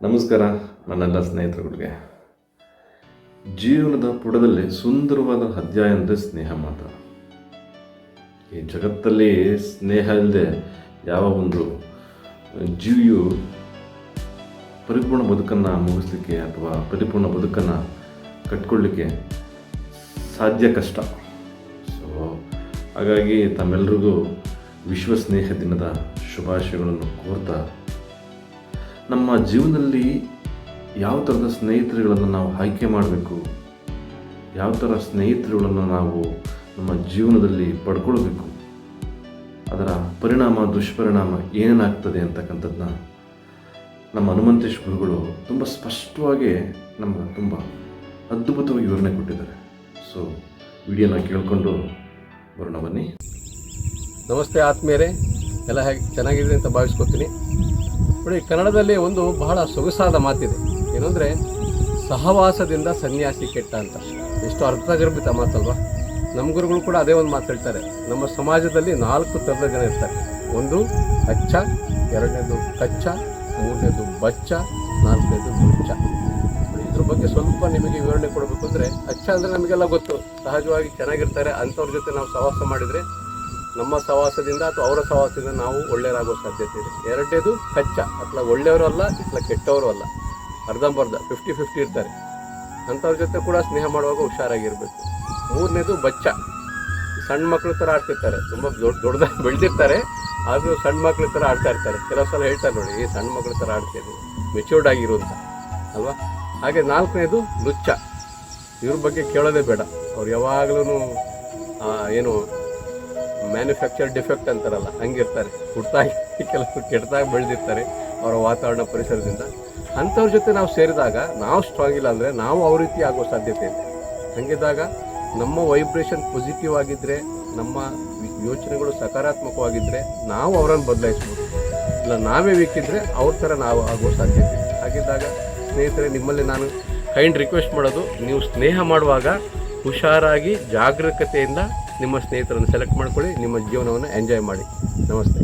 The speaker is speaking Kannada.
ನಮಸ್ಕಾರ ನನ್ನೆಲ್ಲ ಸ್ನೇಹಿತರುಗಳಿಗೆ. ಜೀವನದ ಪುಟದಲ್ಲಿ ಸುಂದರವಾದ ಅಧ್ಯಾಯ ಅಂದರೆ ಸ್ನೇಹ ಮಾತ್ರ. ಈ ಜಗತ್ತಲ್ಲಿ ಸ್ನೇಹ ಇಲ್ಲದೆ ಯಾವ ಒಂದು ಜೀವಿಯು ಪರಿಪೂರ್ಣ ಬದುಕನ್ನು ಮುಗಿಸ್ಲಿಕ್ಕೆ ಅಥವಾ ಪರಿಪೂರ್ಣ ಬದುಕನ್ನು ಕಟ್ಕೊಳ್ಳಿಕ್ಕೆ ಸಾಧ್ಯ ಕಷ್ಟ. ಸೊ ಹಾಗಾಗಿ ತಮ್ಮೆಲ್ಲರಿಗೂ ವಿಶ್ವ ಸ್ನೇಹ ದಿನದ ಶುಭಾಶಯಗಳನ್ನು ಕೋರ್ತಾ, ನಮ್ಮ ಜೀವನದಲ್ಲಿ ಯಾವ ಥರದ ಸ್ನೇಹಿತರುಗಳನ್ನು ನಾವು ಆಯ್ಕೆ ಮಾಡಬೇಕು, ಯಾವ ಥರ ಸ್ನೇಹಿತರುಗಳನ್ನು ನಾವು ನಮ್ಮ ಜೀವನದಲ್ಲಿ ಪಡ್ಕೊಳ್ಬೇಕು, ಅದರ ಪರಿಣಾಮ ದುಷ್ಪರಿಣಾಮ ಏನೇನಾಗ್ತದೆ ಅಂತಕ್ಕಂಥದ್ದನ್ನ ನಮ್ಮ ಹನುಮಂತೇಶ್ ಗುರುಗಳು ತುಂಬ ಸ್ಪಷ್ಟವಾಗಿ ನಮಗೆ ತುಂಬ ಅದ್ಭುತವಾಗಿ ವಿವರಣೆ ಕೊಟ್ಟಿದ್ದಾರೆ. ಸೊ ವಿಡಿಯೋನ ಕೇಳಿಕೊಂಡು ಬರೋಣ ಬನ್ನಿ. ನಮಸ್ತೆ ಆತ್ಮೀಯರೇ, ಎಲ್ಲ ಹೇಗೆ ಚೆನ್ನಾಗಿದೆ ಅಂತ ಭಾವಿಸ್ಕೊತೀನಿ. ನೋಡಿ, ಕನ್ನಡದಲ್ಲಿ ಒಂದು ಬಹಳ ಸೊಗಸಾದ ಮಾತಿದೆ. ಏನಂದರೆ, ಸಹವಾಸದಿಂದ ಸನ್ಯಾಸಿ ಕೆಟ್ಟ ಅಂತ. ಎಷ್ಟು ಅರ್ಥಗರ್ಭಿತ ಮಾತಲ್ವಾ. ನಮ್ಮ ಗುರುಗಳು ಕೂಡ ಅದೇ ಒಂದು ಮಾತು ಹೇಳ್ತಾರೆ. ನಮ್ಮ ಸಮಾಜದಲ್ಲಿ 4 ಥರದ ಜನ ಇರ್ತಾರೆ. ಒಂದು ಅಚ್ಚ, ಎರಡನೇದು ಕಚ್ಚ, ಮೂರನೇದು ಬಚ್ಚ, ನಾಲ್ಕನೇದು ನುಚ್ಚ. ಇದ್ರ ಬಗ್ಗೆ ಸ್ವಲ್ಪ ನಿಮಗೆ ವಿವರಣೆ ಕೊಡಬೇಕು ಅಂದರೆ, ಅಚ್ಚ ಅಂದರೆ ನಮಗೆಲ್ಲ ಗೊತ್ತು, ಸಹಜವಾಗಿ ಚೆನ್ನಾಗಿರ್ತಾರೆ. ಅಂಥವ್ರ ಜೊತೆ ನಾವು ಸಹವಾಸ ಮಾಡಿದರೆ ನಮ್ಮ ಸಹವಾಸದಿಂದ ಅಥವಾ ಅವರ ಸಹವಾಸದಿಂದ ನಾವು ಒಳ್ಳೆಯರಾಗೋ ಸಾಧ್ಯತೆ ಇದೆ. ಎರಡನೇದು ಕಚ್ಚ, ಅಥವಾ ಒಳ್ಳೆಯವರು ಅಲ್ಲ ಅಥವಾ ಕೆಟ್ಟವರು ಅಲ್ಲ, ಅರ್ಧಂಬರ್ಧ 50-50 ಇರ್ತಾರೆ. ಅಂಥವ್ರ ಜೊತೆ ಕೂಡ ಸ್ನೇಹ ಮಾಡುವಾಗ ಹುಷಾರಾಗಿರಬೇಕು. ಮೂರನೇದು ಬಚ್ಚ, ಸಣ್ಣ ಮಕ್ಕಳ ಥರ ಆಡ್ತಿರ್ತಾರೆ, ತುಂಬ ದೊಡ್ಡದಾಗಿ ಬೆಳೆದಿರ್ತಾರೆ, ಆದರೂ ಸಣ್ಣ ಮಕ್ಕಳ ಥರ ಆಡ್ತಾ ಇರ್ತಾರೆ. ಕೆಲವು ಸಲ ಹೇಳ್ತಾರೆ ನೋಡಿ, ಈ ಸಣ್ಣ ಮಕ್ಕಳ ಥರ ಆಡ್ತೀನಿ, ಮೆಚ್ಯೂರ್ಡ್ ಆಗಿರು ಅಂತ ಅಲ್ವಾ. ಹಾಗೆ ನಾಲ್ಕನೇದು ನುಚ್ಚ. ಇವ್ರ ಬಗ್ಗೆ ಕೇಳೋದೇ ಬೇಡ. ಅವ್ರು ಯಾವಾಗಲೂ ಏನು ಮ್ಯಾನುಫ್ಯಾಕ್ಚರ್ ಡಿಫೆಕ್ಟ್ ಅಂತಾರಲ್ಲ, ಹಂಗಿರ್ತಾರೆ. ಹುಟ್ಟಾಗಿ ಕೆಲವರು ಕೆಟ್ಟದಾಗಿ ಬೆಳೆದಿರ್ತಾರೆ ಅವರ ವಾತಾವರಣ ಪರಿಸರದಿಂದ. ಅಂಥವ್ರ ಜೊತೆ ನಾವು ಸೇರಿದಾಗ ನಾವು ಸ್ಟ್ರಾಂಗ್ ಇಲ್ಲ ಅಂದರೆ ನಾವು ಅವ್ರ ರೀತಿ ಆಗೋ ಸಾಧ್ಯತೆ ಇದೆ. ಹಂಗಿದ್ದಾಗ ನಮ್ಮ ವೈಬ್ರೇಷನ್ ಪಾಸಿಟಿವ್ ಆಗಿದ್ದರೆ, ನಮ್ಮ ಯೋಚನೆಗಳು ಸಕಾರಾತ್ಮಕವಾಗಿದ್ದರೆ ನಾವು ಅವರನ್ನು ಬದಲಾಯಿಸ್ಬೋದು. ಇಲ್ಲ ನಾವೇ ವೀಕಿದ್ರೆ ಅವ್ರ ಥರ ನಾವು ಆಗೋ ಸಾಧ್ಯತೆ ಇದೆ. ಹಾಗಿದ್ದಾಗ ಸ್ನೇಹಿತರೆ, ನಿಮ್ಮಲ್ಲಿ ನಾನು ಕೈಂಡ್ ರಿಕ್ವೆಸ್ಟ್ ಮಾಡೋದು, ನೀವು ಸ್ನೇಹ ಮಾಡುವಾಗ ಹುಷಾರಾಗಿ ಜಾಗರೂಕತೆಯಿಂದ ನಿಮ್ಮ ಸ್ನೇಹಿತರನ್ನು ಸೆಲೆಕ್ಟ್ ಮಾಡ್ಕೊಳ್ಳಿ. ನಿಮ್ಮ ಜೀವನವನ್ನು ಎಂಜಾಯ್ ಮಾಡಿ. ನಮಸ್ತೆ.